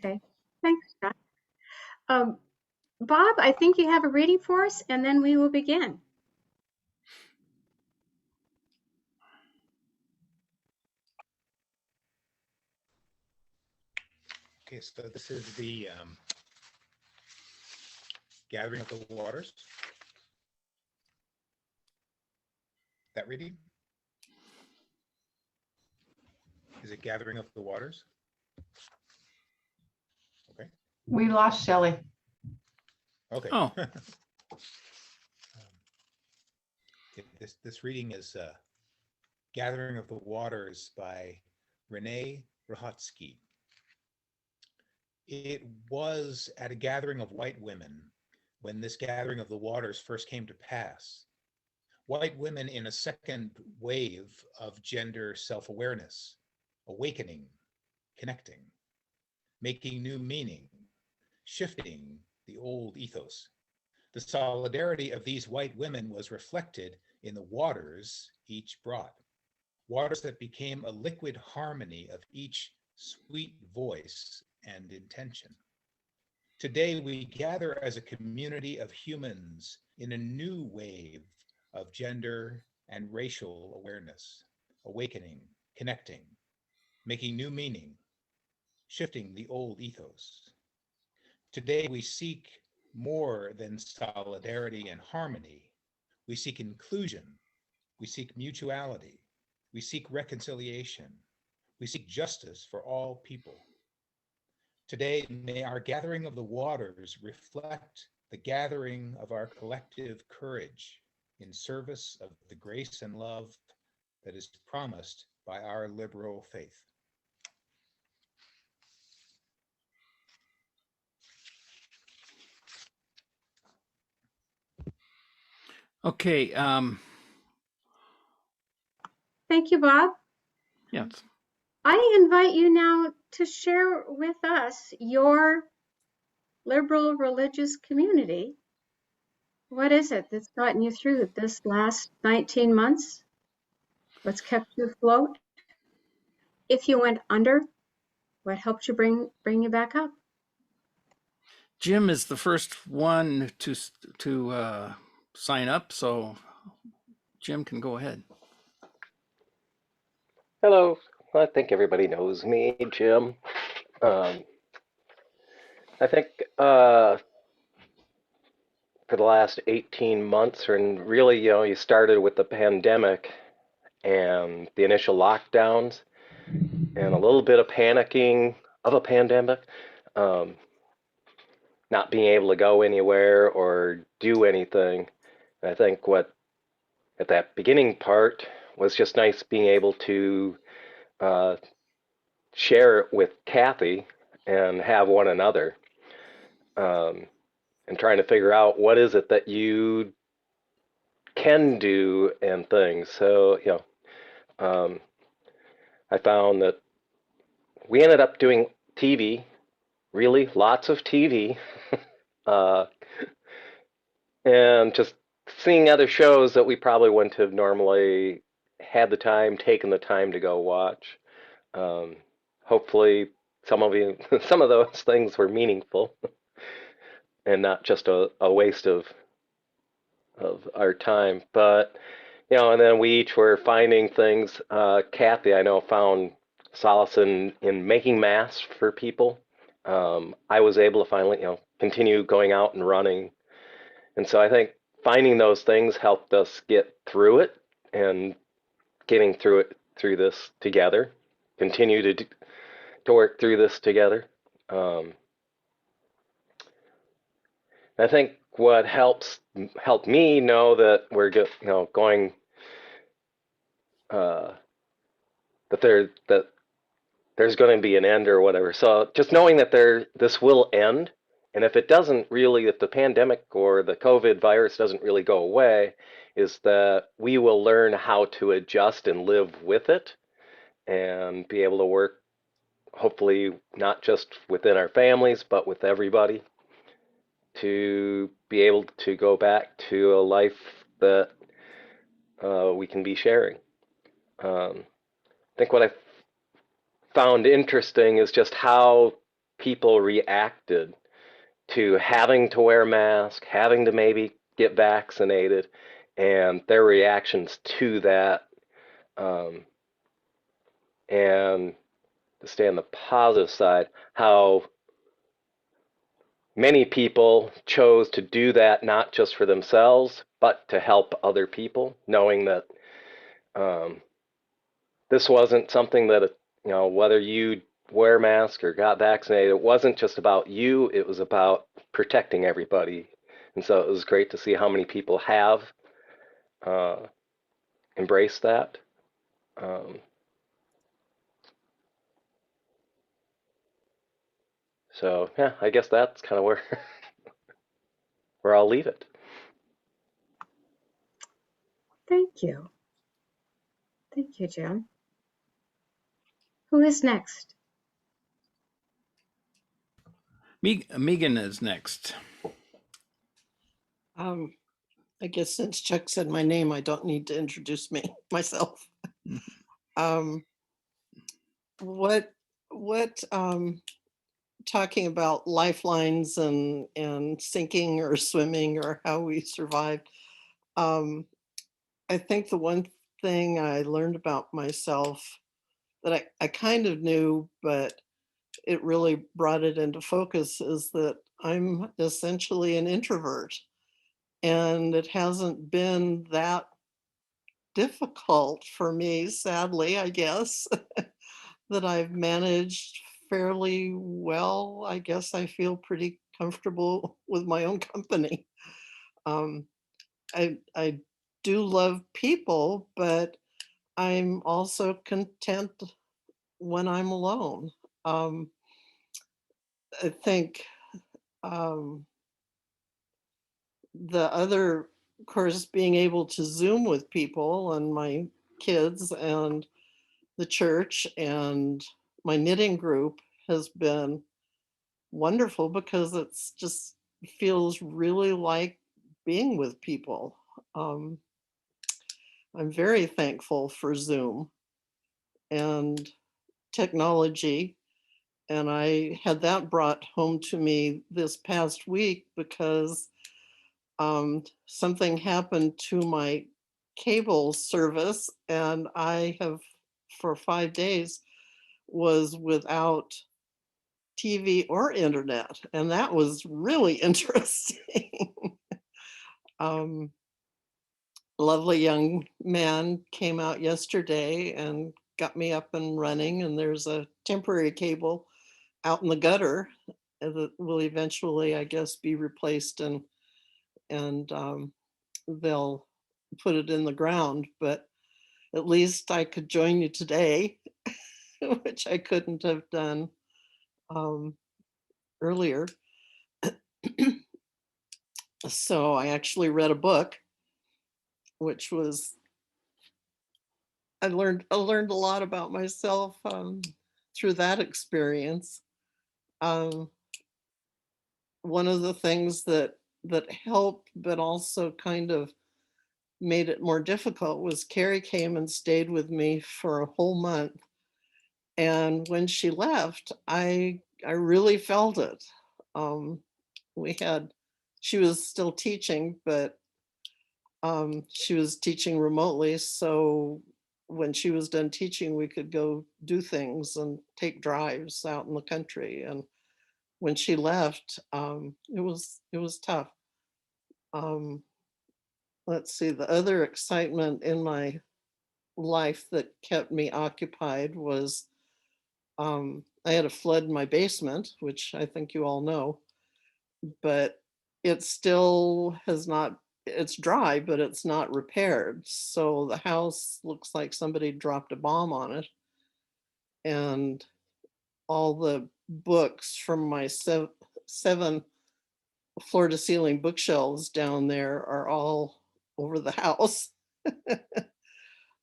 Okay, thanks, Scott. Bob, I think you have a reading for us, and then we will begin. Okay, so this is the Gathering of the Waters. That reading? Is it Gathering of the Waters? Okay. We lost Shelley. Okay. Oh. This reading is Gathering of the Waters by Renee Rahotsky. It was at a gathering of white women when this gathering of the waters first came to pass. White women in a second wave of gender self-awareness, awakening, connecting, making new meaning, shifting the old ethos. The solidarity of these white women was reflected in the waters each brought, waters that became a liquid harmony of each sweet voice and intention. Today, we gather as a community of humans in a new wave of gender and racial awareness, awakening, connecting, making new meaning, shifting the old ethos. Today, we seek more than solidarity and harmony. We seek inclusion. We seek mutuality. We seek reconciliation. We seek justice for all people. Today, may our gathering of the waters reflect the gathering of our collective courage in service of the grace and love that is promised by our liberal faith. Okay. Thank you, Bob. Yes. I invite you now to share with us your liberal religious community. What is it that's gotten you through this last 19 months? What's kept you afloat? If you went under, what helped you bring you back up? Jim is the first one to sign up, so Jim can go ahead. Hello, I think everybody knows me, Jim. I think for the last 18 months, and really, you started with the pandemic and the initial lockdowns and a little bit of panicking of a pandemic, not being able to go anywhere or do anything. And I think what at that beginning part was just nice being able to share it with Kathy and have one another, and trying to figure out what is it that you can do and things. So, I found that we ended up doing TV, really lots of TV, and just seeing other shows that we probably wouldn't have normally had the time, taken the time to go watch. Hopefully some of those things were meaningful and not just a waste of our time. But and then we each were finding things. Kathy, I know, found solace in making masks for people. I was able to finally continue going out and running, and so I think finding those things helped us get through it and getting through this together. Continue to work through this together. I think what helped me know that we're just going that there's going to be an end or whatever. So just knowing that this will end, and if the pandemic or the COVID virus doesn't really go away, is that we will learn how to adjust and live with it and be able to work, hopefully not just within our families, but with everybody, to be able to go back to a life that we can be sharing. I think what I found interesting is just how people reacted to having to wear a mask, having to maybe get vaccinated, and their reactions to that. And to stay on the positive side, how many people chose to do that not just for themselves, but to help other people, knowing that this wasn't something that, whether you wear a mask or got vaccinated, it wasn't just about you, it was about protecting everybody. And so it was great to see how many people have embraced that. So yeah, I guess that's kind of where where I'll leave it. Thank you. Thank you, Jim. Who is next? Megan is next. I guess since Chuck said my name, I don't need to introduce myself. What talking about lifelines and sinking or swimming or how we survived. I think the one thing I learned about myself that I kind of knew, but it really brought it into focus, is that I'm essentially an introvert. And it hasn't been that difficult for me, sadly, I guess, that I've managed fairly well. I guess I feel pretty comfortable with my own company. I do love people, but I'm also content when I'm alone. I think the other, of course, being able to Zoom with people and my kids and the church and my knitting group has been wonderful because it's just feels really like being with people. I'm very thankful for Zoom and technology. And I had that brought home to me this past week because something happened to my cable service, and I have, for 5 days, was without TV or internet, and that was really interesting. um, Lovely young man came out yesterday and got me up and running, and there's a temporary cable out in the gutter that will eventually, I guess, be replaced, and they'll put it in the ground. But at least I could join you today, which I couldn't have done earlier. So I actually read a book, which was, I learned a lot about myself through that experience. One of the things that helped, but also kind of made it more difficult, was Carrie came and stayed with me for a whole month, and when she left, I really felt it. We had, she was still teaching, but she was teaching remotely, so when she was done teaching, we could go do things and take drives out in the country. And when she left, it was tough. Let's see, the other excitement in my life that kept me occupied was I had a flood in my basement, which I think you all know, but it still has not, it's dry, but it's not repaired. So the house looks like somebody dropped a bomb on it. And all the books from my seven floor to ceiling bookshelves down there are all over the house.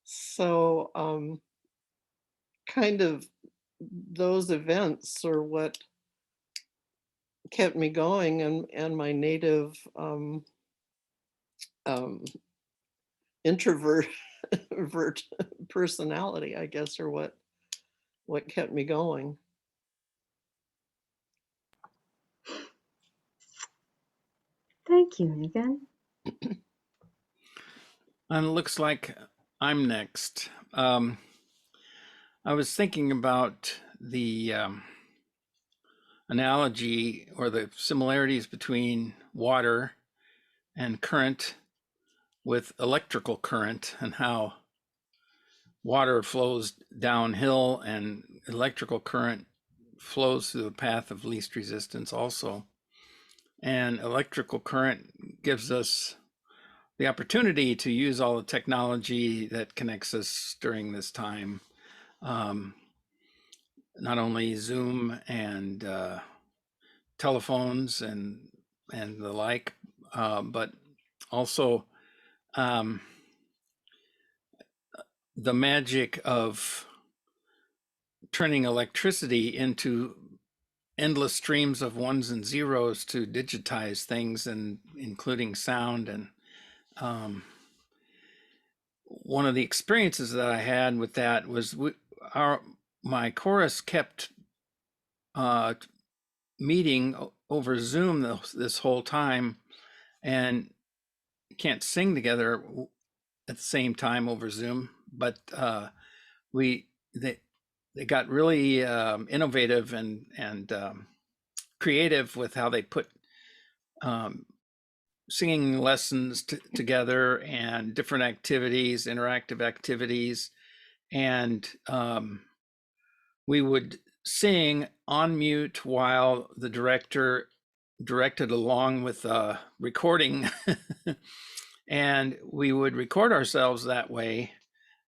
So kind of those events are what kept me going, and my native introvert personality, I guess, are what kept me going. Thank you, Megan. And it looks like I'm next. I was thinking about the analogy or the similarities between water and current with electrical current, and how water flows downhill and electrical current flows through the path of least resistance also. And electrical current gives us the opportunity to use all the technology that connects us during this time. Not only Zoom and telephones and the like, but also the magic of turning electricity into endless streams of ones and zeros to digitize things, and including sound. And one of the experiences that I had with that was my chorus kept meeting over Zoom this whole time, and can't sing together at the same time over Zoom, but they got really innovative and creative with how they put singing lessons together, and different activities, interactive activities, and we would sing on mute while the director directed along with recording. And we would record ourselves that way.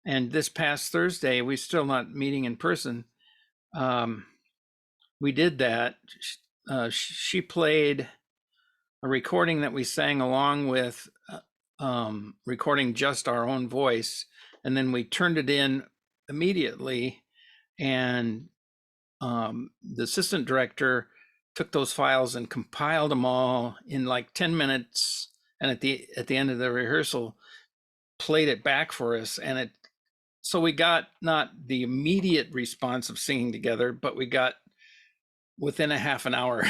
And this past Thursday, we're still not meeting in person. We did that. She played a recording that we sang along with, recording just our own voice. And then we turned it in immediately. And the assistant director took those files and compiled them all in like 10 minutes. And at the end of the rehearsal, played it back for us. And so we got not the immediate response of singing together, but we got within a half an hour.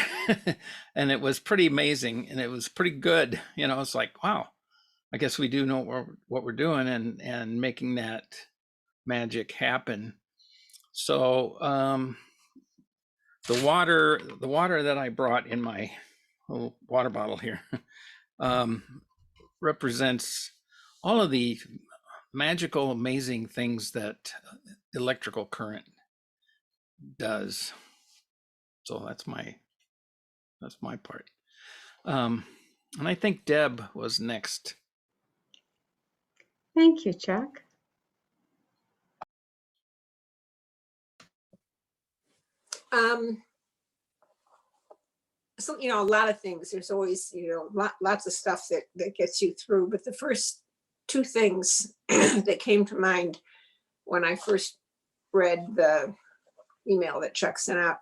And it was pretty amazing, and it was pretty good. It's like, wow, I guess we do know what we're doing, and making that magic happen. So the water that I brought in my little water bottle here represents all of the magical, amazing things that electrical current does. So that's my part. And I think Deb was next. Thank you, Chuck. So, a lot of things. There's always, lots of stuff that gets you through. But the first two things that came to mind when I first read the email that Chuck sent out,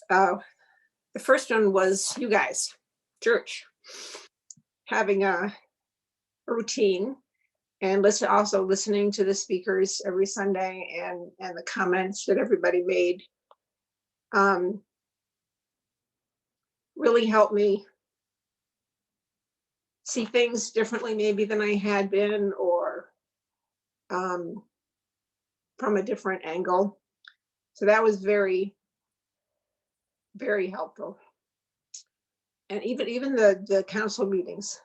the first one was you guys, church, having a routine, and also listening to the speakers every Sunday, and the comments that everybody made. Really helped me see things differently maybe than I had been, or from a different angle. So that was very, very helpful. And even the council meetings,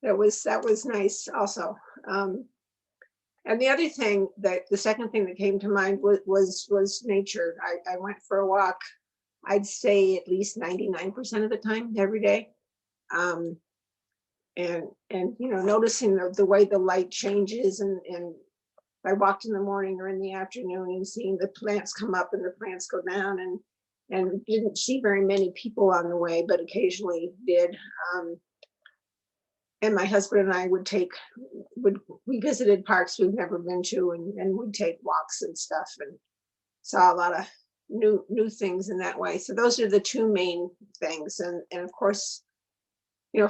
that was nice also. And the other thing, the second thing that came to mind was nature. I went for a walk, I'd say at least 99% of the time every day. And noticing the way the light changes, and I walked in the morning or in the afternoon, and seeing the plants come up and the plants go down, and didn't see very many people on the way, but occasionally did. And my husband and I we visited parks we've never been to, and would take walks and stuff, and saw a lot of new things in that way. So those are the two main things. And of course,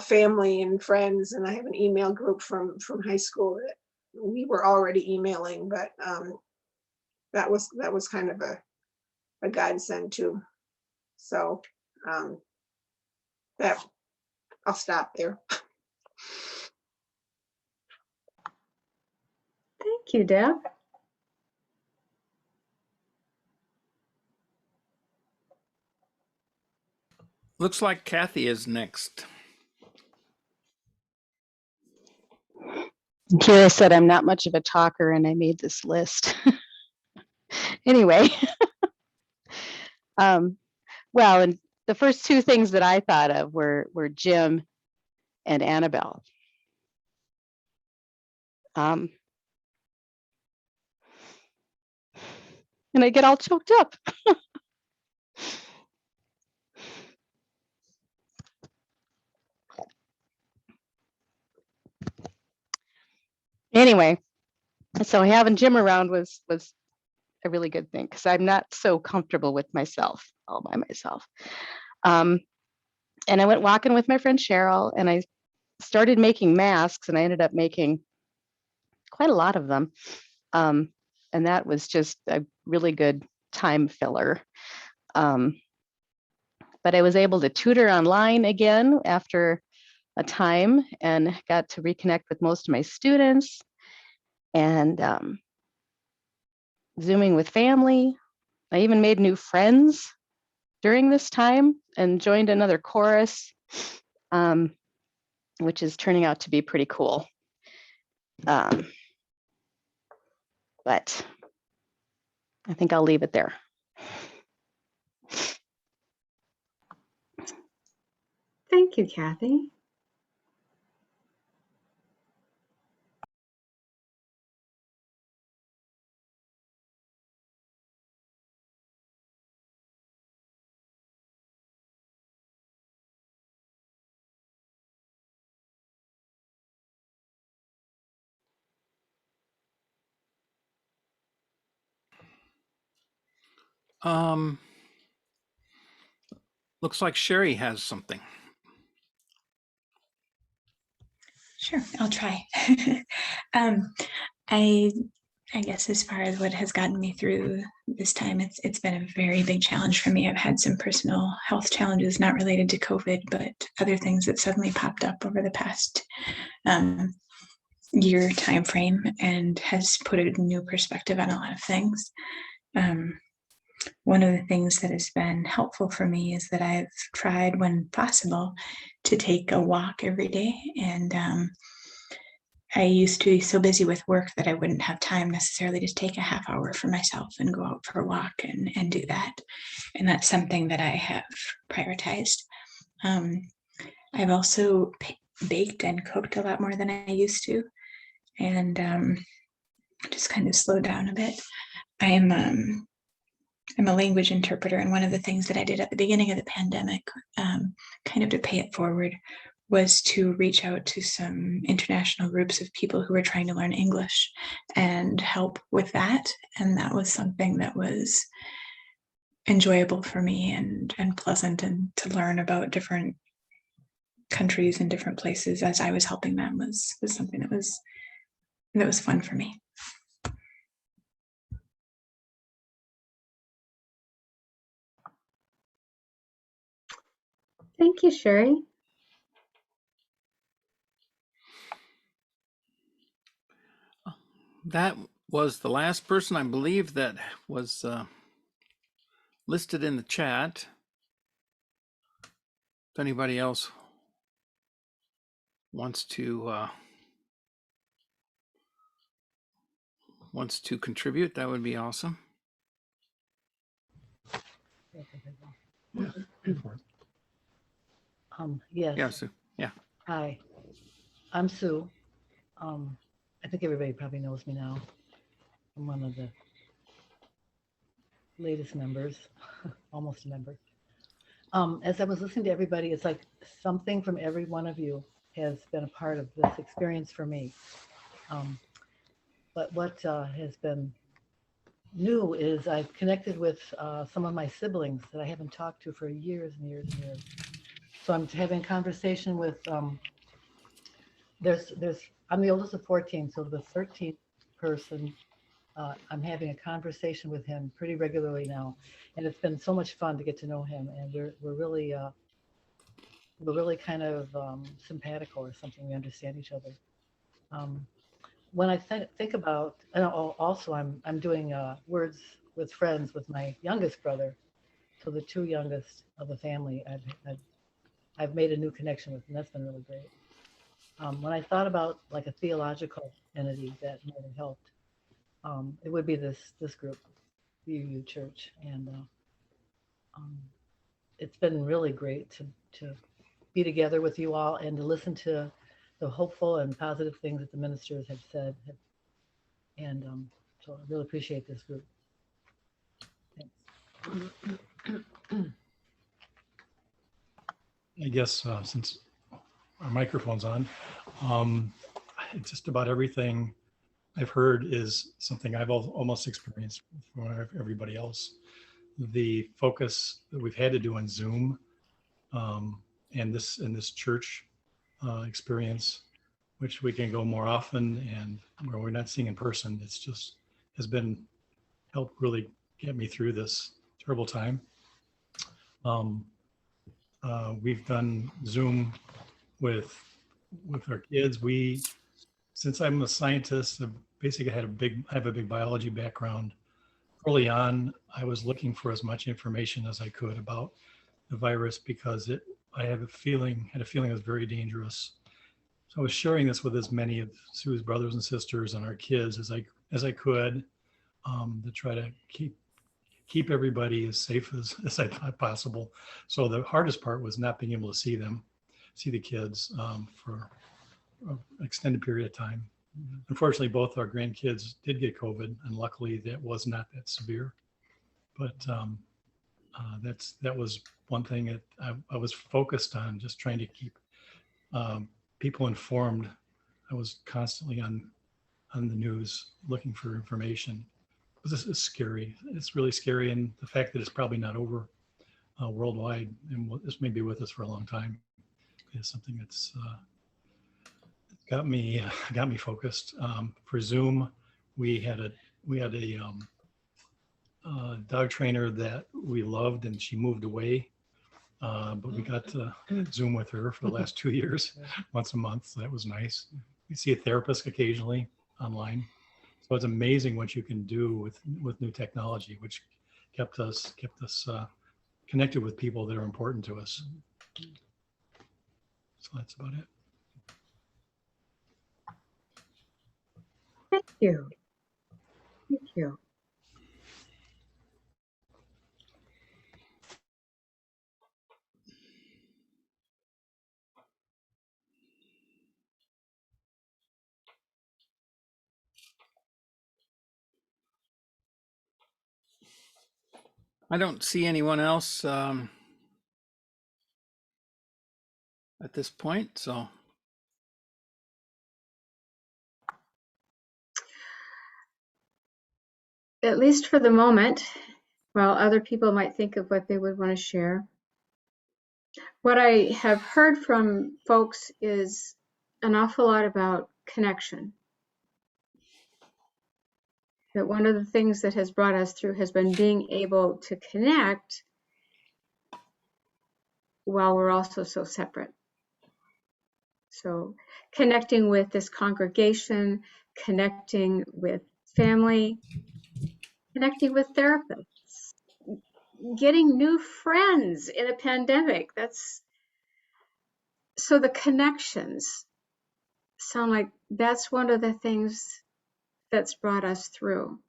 family and friends. And I have an email group from high school that we were already emailing, but that was kind of a godsend too. So that I'll stop there. Thank you, Deb. Looks like Kathy is next. Kira said I'm not much of a talker and I made this list. Anyway, well, and the first two things that I thought of were Jim and Annabelle. And I get all choked up. Anyway, so having Jim around was a really good thing because I'm not so comfortable with myself all by myself. And I went walking with my friend Cheryl and I started making masks and I ended up making quite a lot of them. And that was just a really good time filler. But I was able to tutor online again after a time and got to reconnect with most of my students and Zooming with family. I even made new friends during this time and joined another chorus, which is turning out to be pretty cool. But I think I'll leave it there. Thank you, Kathy. Looks like Sherry has something. Sure, I'll try. I guess as far as what has gotten me through this time, it's been a very big challenge for me. I've had some personal health challenges not related to COVID, but other things that suddenly popped up over the past year time frame and has put a new perspective on a lot of things. One of the things that has been helpful for me is that I've tried, when possible, to take a walk every day. And I used to be so busy with work that I wouldn't have time necessarily to take a half hour for myself and go out for a walk and do that. And that's something that I have prioritized. I've also baked and cooked a lot more than I used to, and just kind of slowed down a bit. I'm a language interpreter, and one of the things that I did at the beginning of the pandemic, kind of to pay it forward, was to reach out to some international groups of people who were trying to learn English and help with that. And that was something that was enjoyable for me and pleasant, and to learn about different countries and different places as I was helping them was something that was fun for me. Thank you, Sherry. That was the last person, I believe, that was listed in the chat. If anybody else wants to contribute, that would be awesome. Yes. Yeah, Sue. Yeah. Hi, I'm Sue. I think everybody probably knows me now. I'm one of the latest members, almost a member. As I was listening to everybody, it's like something from every one of you has been a part of this experience for me. But what has been new is I've connected with some of my siblings that I haven't talked to for years and years and years. So I'm having a conversation with, I'm the oldest of 14, so the 13th person, I'm having a conversation with him pretty regularly now. And it's been so much fun to get to know him. And we're really we're really kind of simpatical or something. We understand each other. When I think about, and also I'm doing words with friends with my youngest brother. So the two youngest of the family, I've made a new connection with, and that's been really great. When I thought about like a theological entity that might have helped, it would be this group, the UU Church, and it's been really great to be together with you all and to listen to the hopeful and positive things that the ministers have said, and so I really appreciate this group. Thanks. I guess since our microphone's on, just about everything I've heard is something I've almost experienced from everybody else. The focus that we've had to do on Zoom and this church experience, which we can go more often and where we're not seeing in person, it's just has been helped really get me through this terrible time. We've done Zoom with our kids. Since I'm a scientist, basically I have a big biology background. Early on, I was looking for as much information as I could about the virus because I had a feeling it was very dangerous. So I was sharing this with as many of Sue's brothers and sisters and our kids as I could to try to keep everybody as safe as I thought possible. So the hardest part was not being able to see the kids for an extended period of time. Unfortunately, both our grandkids did get COVID, and luckily that was not that severe. But that was one thing that I was focused on, just trying to keep people informed. I was constantly on the news looking for information. This is scary. It's really scary, and the fact that it's probably not over worldwide, and this may be with us for a long time, is something that's got me focused. For Zoom, we had a dog trainer that we loved, and she moved away, but we got to Zoom with her for the last 2 years, once a month. So that was nice. We see a therapist occasionally online. So it's amazing what you can do with new technology, which kept us connected with people that are important to us. So that's about it. Thank you. Thank you. I don't see anyone else at this point, so. At least for the moment, while other people might think of what they would want to share. What I have heard from folks is an awful lot about connection. That one of the things that has brought us through has been being able to connect while we're also so separate. So connecting with this congregation, connecting with family, connecting with therapists, getting new friends in a pandemic. So the connections sound like that's one of the things that's brought us through.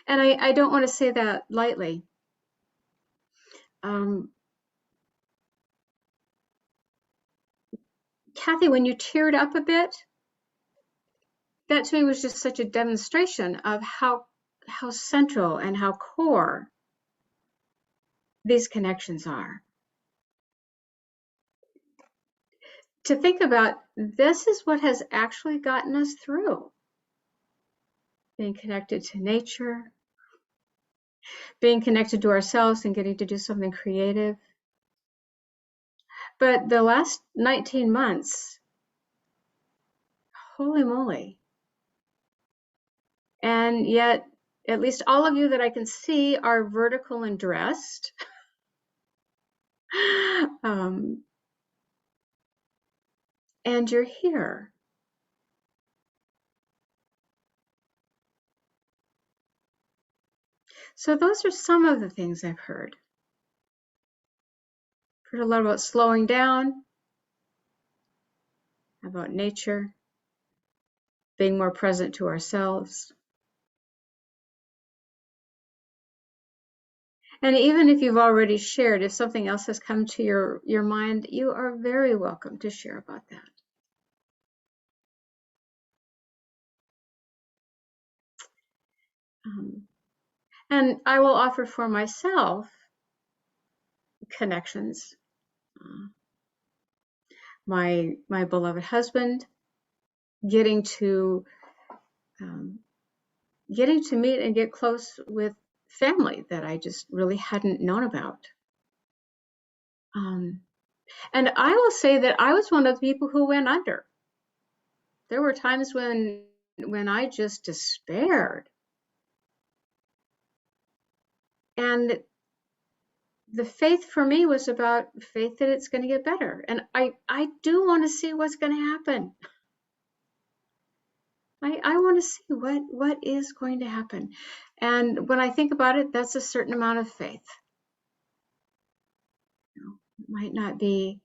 And I don't want to say that lightly. Kathy, when you teared up a bit, that to me was just such a demonstration of how central and how core these connections are. To think about, this is what has actually gotten us through. Being connected to nature, being connected to ourselves and getting to do something creative. But the last 19 months, holy moly. And yet, at least all of you that I can see are vertical and dressed. and you're here. So those are some of the things I've heard. Heard a lot about slowing down, about nature, being more present to ourselves. And even if you've already shared, if something else has come to your mind, you are very welcome to share about that. And I will offer for myself connections. My beloved husband, getting to meet and get close with family that I just really hadn't known about. And I will say that I was one of the people who went under. There were times when I just despaired. And the faith for me was about faith that it's going to get better. And I do want to see what's going to happen. I want to see what is going to happen. And when I think about it, that's a certain amount of faith. You know, it might not be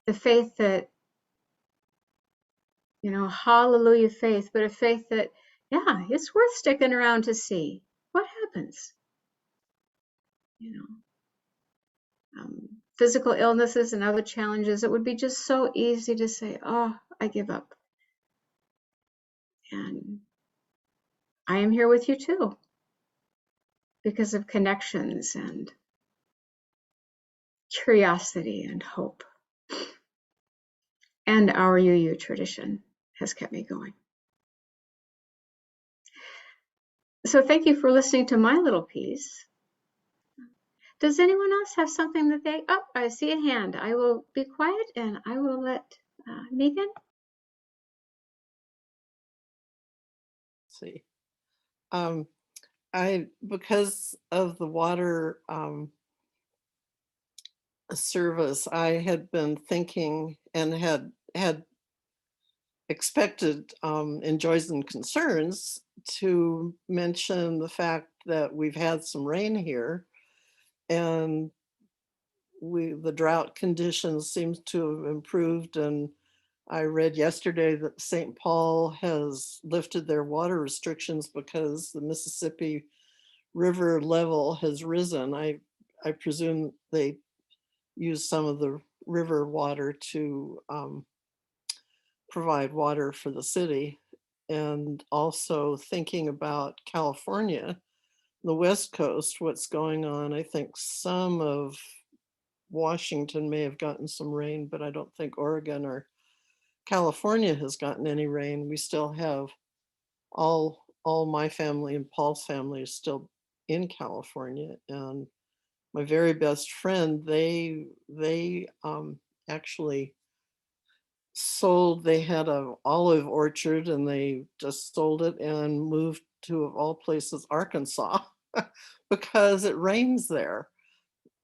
the faith that, you know, hallelujah faith, but a faith that, yeah, it's worth sticking around to see what happens. You know, physical illnesses and other challenges, it would be just so easy to say, oh, I give up. And I am here with you too, because of connections and curiosity and hope. And our UU tradition has kept me going. So thank you for listening to my little piece. Does anyone else have something that they, oh, I see a hand. I will be quiet and I will let Megan. Let's see. Because of the water service, I had been thinking and had expected in Joys and Concerns to mention the fact that we've had some rain here, and the drought conditions seems to have improved. And I read yesterday that St. Paul has lifted their water restrictions because the Mississippi River level has risen. I presume they use some of the river water to provide water for the city. And also thinking about California, the West Coast, what's going on. I think some of Washington may have gotten some rain, but I don't think Oregon or California has gotten any rain. We still have all my family and Paul's family is still in California. And my very best friend, they actually sold, they had an olive orchard and they just sold it and moved to, of all places, Arkansas because it rains there.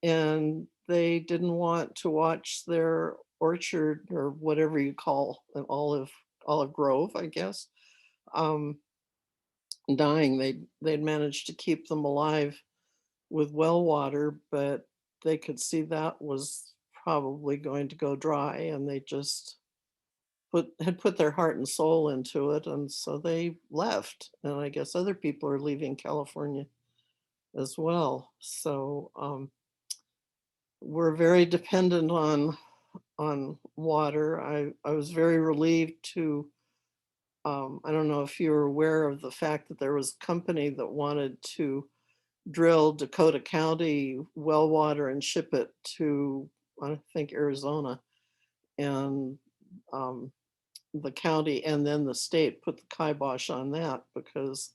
And they didn't want to watch their orchard, or whatever you call an olive grove, I guess, dying. They'd managed to keep them alive with well water, but they could see that was probably going to go dry, and they just had put their heart and soul into it, and so they left. And I guess other people are leaving California as well. So we're very dependent on water. I was very relieved to I don't know if you're aware of the fact that there was a company that wanted to drill Dakota County well water and ship it to, I think, Arizona. And the county and then the state put the kibosh on that, because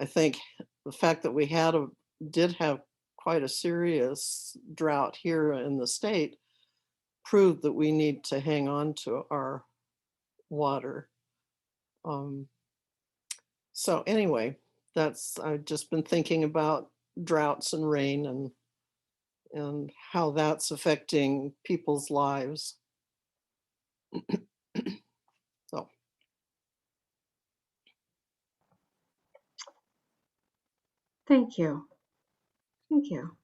I think the fact that we did have quite a serious drought here in the state proved that we need to hang on to our water. So anyway, I've just been thinking about droughts and rain and how that's affecting people's lives. So Thank you. Thank you.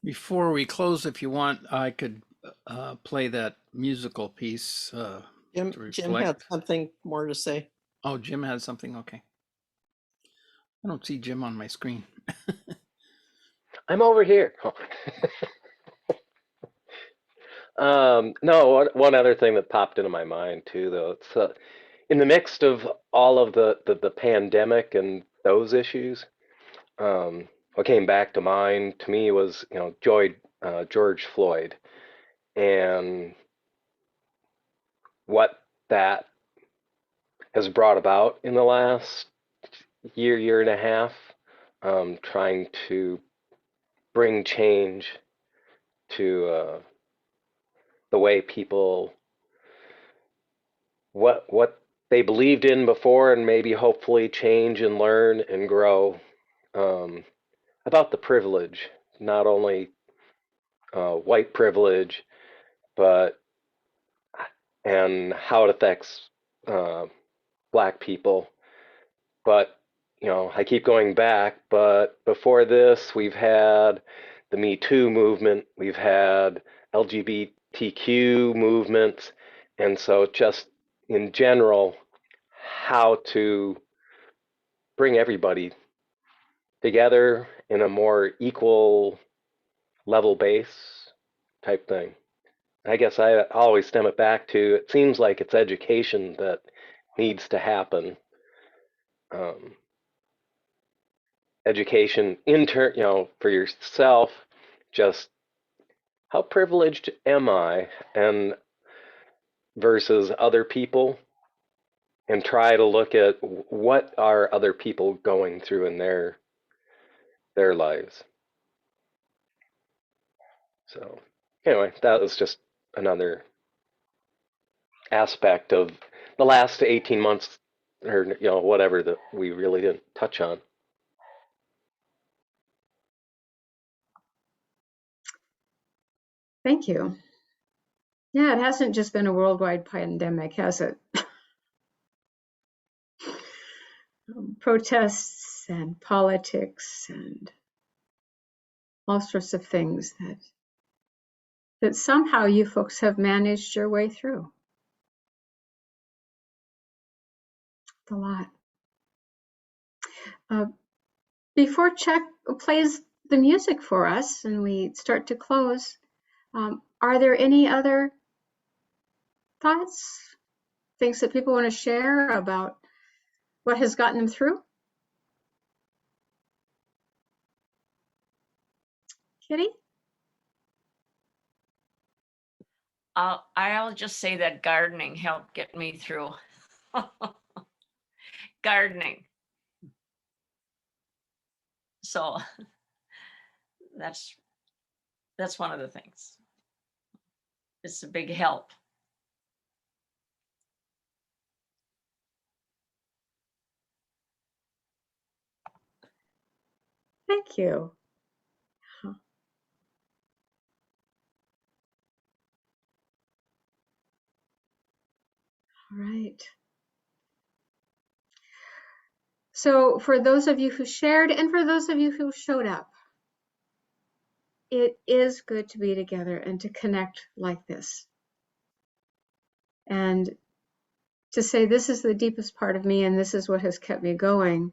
Before we close, if you want, I could play that musical piece to Jim reflect. had something more to say. Oh, Jim had something. Okay. I don't see Jim on my screen. I'm over here. No, one other thing that popped into my mind too, though, it's in the midst of all of the pandemic and those issues. What came back to mind to me was, George Floyd and what that has brought about in the last year and a half, trying to bring change to the way people what they believed in before, and maybe hopefully change and learn and grow about the privilege, not only white privilege, but and how it affects Black people. But I keep going back. But before this, we've had the Me Too movement, we've had LGBTQ movements, and so just in general, how to bring everybody together in a more equal level base type thing. I guess I always stem it back to, it seems like it's education that needs to happen. Education for yourself, just how privileged am I, and versus other people, and try to look at what are other people going through in their lives. So anyway, that was just another aspect of the last 18 months, or whatever, that we really didn't touch on. Thank you. Yeah, it hasn't just been a worldwide pandemic, has it? Protests and politics and all sorts of things that somehow you folks have managed your way through. It's a lot. Before Chuck plays the music for us and we start to close, are there any other thoughts, things that people want to share about what has gotten them through? Kitty? I'll just say that gardening helped get me through. Gardening. So that's one of the things. It's a big help. Thank you. All right. So for those of you who shared and for those of you who showed up, it is good to be together and to connect like this. And to say this is the deepest part of me and this is what has kept me going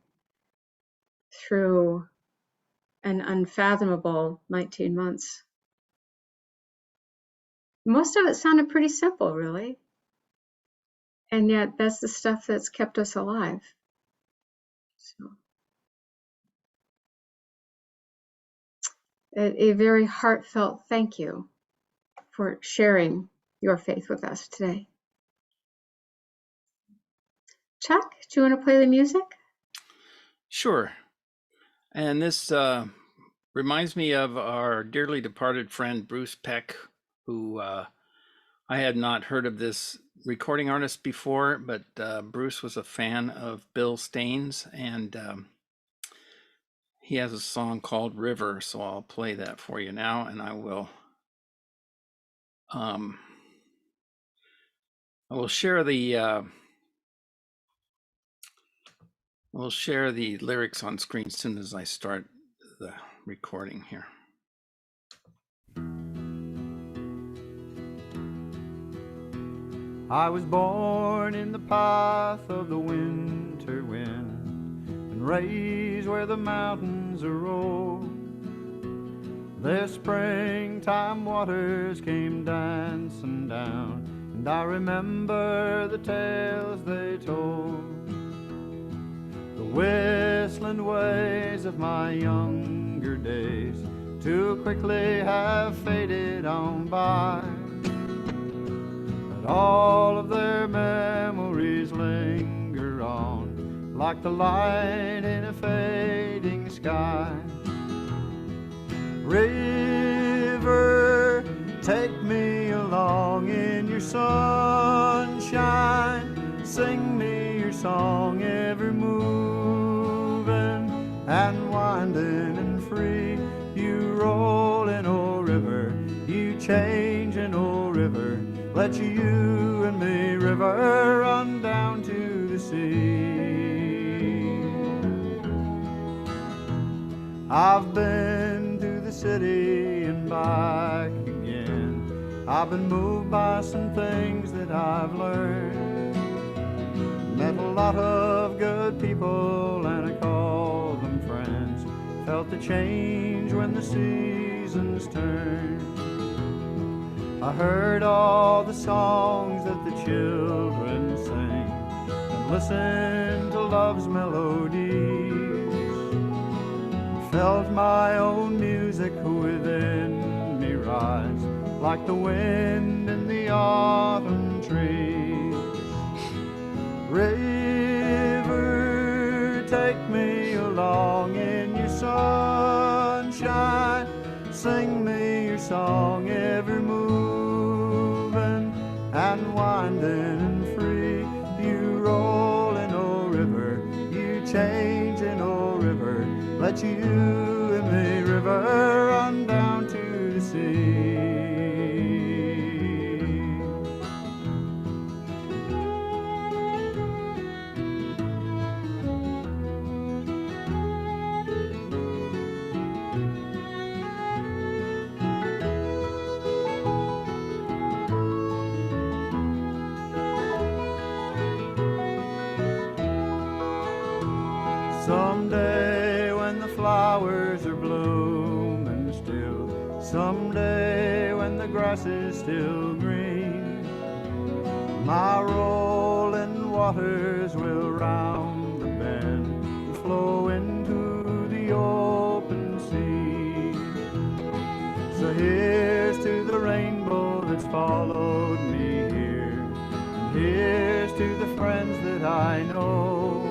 through an unfathomable 19 months. Most of it sounded pretty simple, really. And yet that's the stuff that's kept us alive. So a very heartfelt thank you for sharing your faith with us today. Chuck, do you want to play the music? Sure. And this reminds me of our dearly departed friend, Bruce Peck, who I had not heard of this recording artist before, but Bruce was a fan of Bill Staines, and he has a song called River, so I'll play that for you now, and I will I will share the lyrics on screen as soon as I start the recording here. I was born in the path of the winter wind and raised where the mountains are rolled. Their springtime waters came dancing down, and I remember the tales they told. The whistling ways of my younger days too quickly have faded on by, but all of their memories linger on like the light in a fading sky. River, take me along in your sunshine, sing me your song ever moving and winding and free. You rolling, oh river, you changing, oh river, let you and me, river, run down to the sea. I've been to the city and back again. I've been moved by some things that I've learned. Met a lot of good people and I call them friends. Felt the change when the seasons turned. I heard all the songs that the children sing and listened to love's melodies. Felt my own music within me rise like the wind in the autumn trees. River, take me along in your sunshine, sing me your song ever moving and winding and free. You rolling, oh river, you changing, oh river, let you and me, river, run down to the sea. Someday when the flowers are blooming still, someday when the grass is still green, my rolling waters will round the bend and flow into the open sea. So here's to the rainbow that's followed me here, and here's to the friends that I know.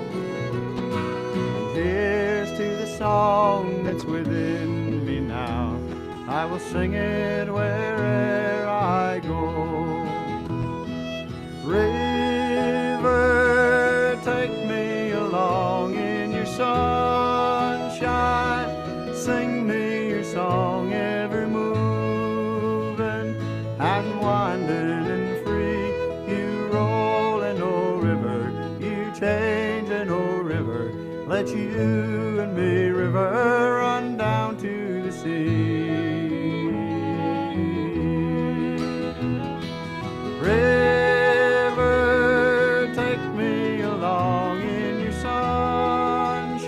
Here's to the song that's within me now, I will sing it where'er I go. River, take me along in your sunshine, sing me your song ever moving and winding and free. You rolling, oh river, you changing, oh river, let you and me, river, run down to the sea. River, take me along in your sunshine,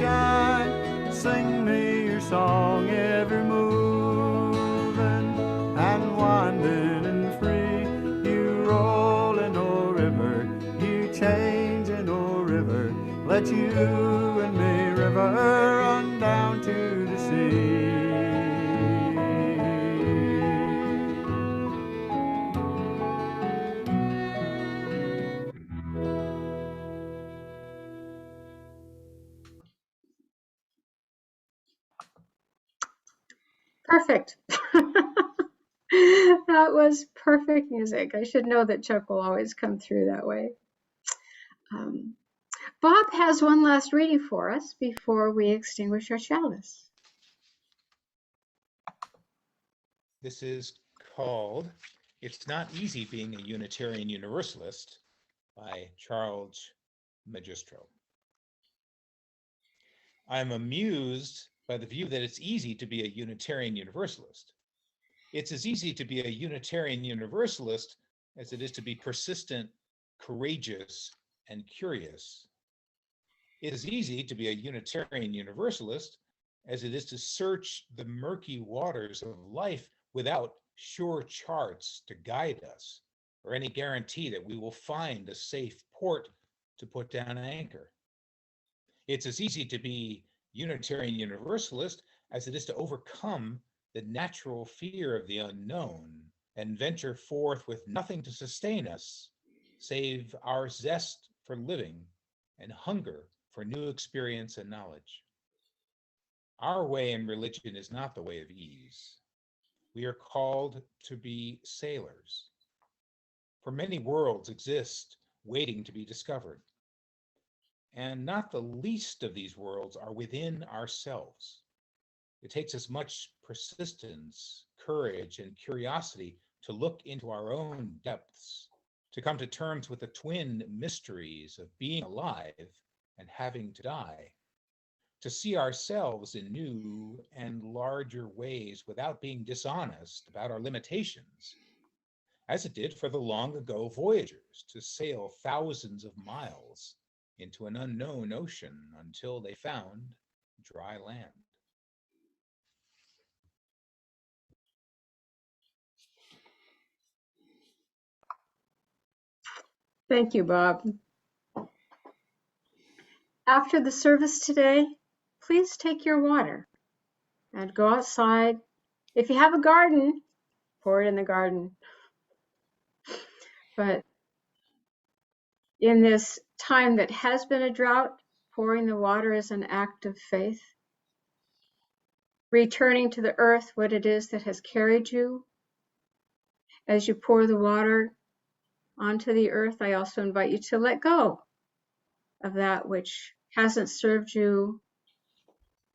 sing me your song ever moving and winding and free. You rolling, oh river, you changing, oh river, let you and me, river, run down to the sea. Perfect. That was perfect music. I should know that Chuck will always come through that way. Bob has one last reading for us before we extinguish our chalice. This is called It's Not Easy Being a Unitarian Universalist by Charles Magistro. I'm amused by the view that it's easy to be a Unitarian Universalist. It's as easy to be a Unitarian Universalist as it is to be persistent, courageous, and curious. It is easy to be a Unitarian Universalist as it is to search the murky waters of life without sure charts to guide us or any guarantee that we will find a safe port to put down anchor. It's as easy to be Unitarian Universalist as it is to overcome the natural fear of the unknown and venture forth with nothing to sustain us save our zest for living and hunger for new experience and knowledge. Our way in religion is not the way of ease. We are called to be sailors. For many worlds exist waiting to be discovered. And not the least of these worlds are within ourselves. It takes us much persistence, courage, and curiosity to look into our own depths, to come to terms with the twin mysteries of being alive and having to die, to see ourselves in new and larger ways without being dishonest about our limitations, as it did for the long ago voyagers to sail thousands of miles into an unknown ocean until they found dry land. Thank you, Bob. After the service today, please take your water and go outside. If you have a garden, pour it in the garden. But in this time that has been a drought, pouring the water is an act of faith. Returning to the earth what it is that has carried you. As you pour the water onto the earth, I also invite you to let go of that which hasn't served you,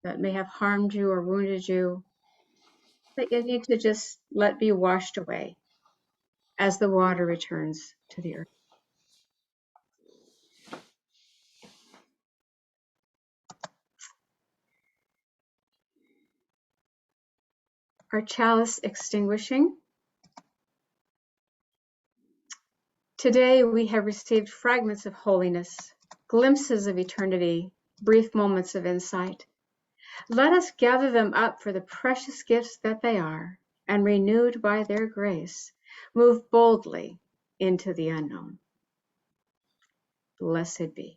that may have harmed you or wounded you, that you need to just let be washed away as the water returns to the earth. Our chalice extinguishing. Today we have received fragments of holiness, glimpses of eternity, brief moments of insight. Let us gather them up for the precious gifts that they are, and renewed by their grace, move boldly into the unknown. Blessed be.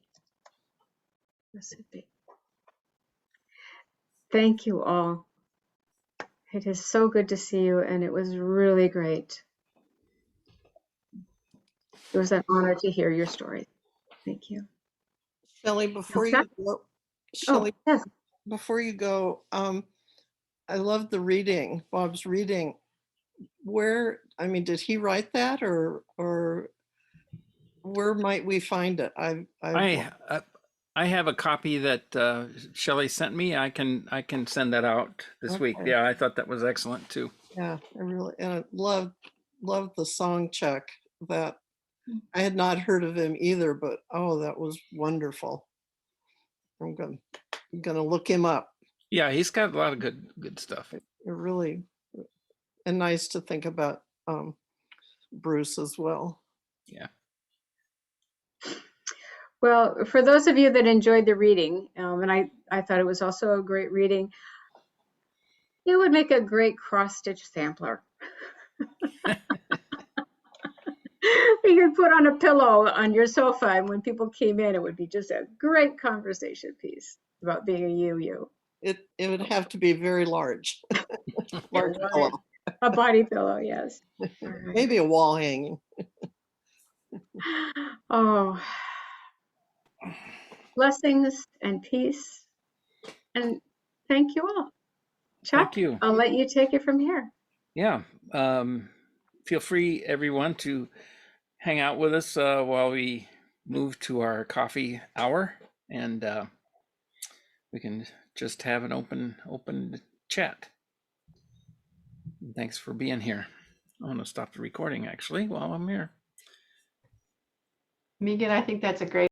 Blessed be. Thank you all. It is so good to see you, and it was really great. It was an honor to hear your story. Thank you. Shelley, before you go, Oh, yes. before you go, I love the reading, Bob's reading. Where, I mean, did he write that, or where might we find it? I have a copy that Shelley sent me. I can send that out this week. Yeah, I thought that was excellent too. Yeah, I really, and I loved the song check. That I had not heard of him either, but oh, that was wonderful. I'm gonna look him up. Yeah, he's got a lot of good stuff. Really, and nice to think about Bruce as well. Yeah. Well, for those of you that enjoyed the reading, and I thought it was also a great reading, it would make a great cross-stitch sampler. You could put on a pillow on your sofa, and when people came in, it would be just a great conversation piece about being a UU. It would have to be very large. Large pillow. A body pillow, yes. Right. Maybe a wall hanging. Oh, blessings and peace, and thank you all. Chuck, thank you. I'll let you take it from here. Yeah, feel free, everyone, to hang out with us while we move to our coffee hour, and we can just have an open chat. Thanks for being here. I'm going to stop the recording actually while I'm here. Megan, I think that's a great